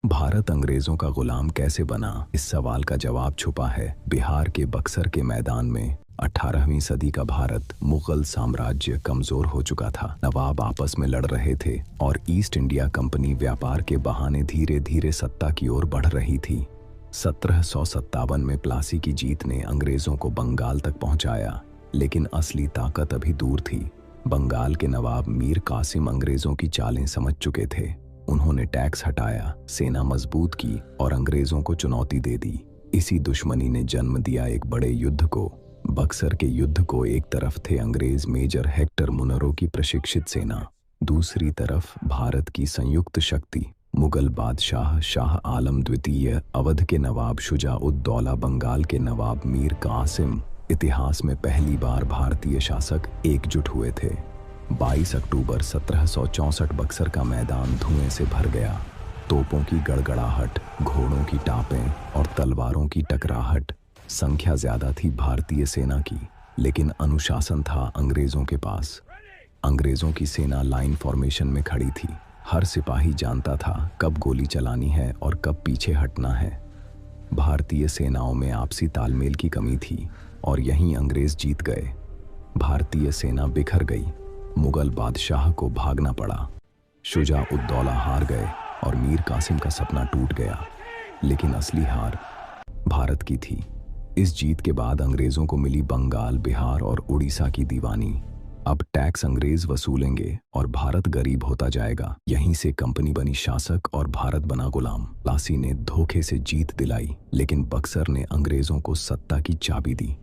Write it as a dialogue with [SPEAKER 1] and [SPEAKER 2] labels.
[SPEAKER 1] भारत अंग्रेजों का गुलाम कैसे बना? इस सवाल का जवाब छुपा है बिहार के बक्सर के मैदान में। 18वीं सदी का भारत, मुगल साम्राज्य कमजोर हो चुका था। नवाब आपस में लड़ रहे थे और ईस्ट इंडिया कंपनी व्यापार के बहाने धीरे धीरे सत्ता की ओर बढ़ रही थी। 1757 में प्लासी की जीत ने अंग्रेजों को बंगाल तक पहुंचाया, लेकिन असली ताकत अभी दूर थी। बंगाल के नवाब मीर कासिम अंग्रेजों की चालें समझ चुके थे। उन्होंने टैक्स हटाया, सेना मजबूत की और अंग्रेजों को चुनौती दे दी। इसी दुश्मनी ने जन्म दिया एक बड़े युद्ध को, बक्सर के युद्ध को। एक तरफ थे अंग्रेज मेजर हेक्टर मुनरो की प्रशिक्षित सेना, दूसरी तरफ भारत की संयुक्त शक्ति, मुगल बादशाह शाह आलम द्वितीय, अवध के नवाब शुजा-उद-दौला, बंगाल के नवाब मीर कासिम। इतिहास में पहली बार भारतीय शासक एकजुट हुए थे। 22 अक्टूबर 1764 बक्सर का मैदान धुएं से भर गया। तोपों की गड़गड़ाहट, घोड़ों की टापें और तलवारों की टकराहट। संख्या ज्यादा थी भारतीय सेना की, लेकिन अनुशासन था अंग्रेजों के पास। अंग्रेजों की सेना लाइन फॉर्मेशन में खड़ी थी। हर सिपाही जानता था कब गोली चलानी है और कब पीछे हटना है। भारतीय सेनाओं में आपसी तालमेल की कमी थी और यहीं अंग्रेज जीत गए। भारतीय सेना बिखर गई। मुगल बादशाह को भागना पड़ा। शुजा-उद-दौला हार गए और मीर कासिम का सपना टूट गया। लेकिन असली हार भारत की थी। इस जीत के बाद अंग्रेजों को मिली बंगाल, बिहार और उड़ीसा की दीवानी। अब टैक्स अंग्रेज वसूलेंगे और भारत गरीब होता जाएगा। यहीं से कंपनी बनी शासक और भारत बना गुलाम। प्लासी ने धोखे से जीत दिलाई, लेकिन बक्सर ने अंग्रेजों को सत्ता की चाबी दी।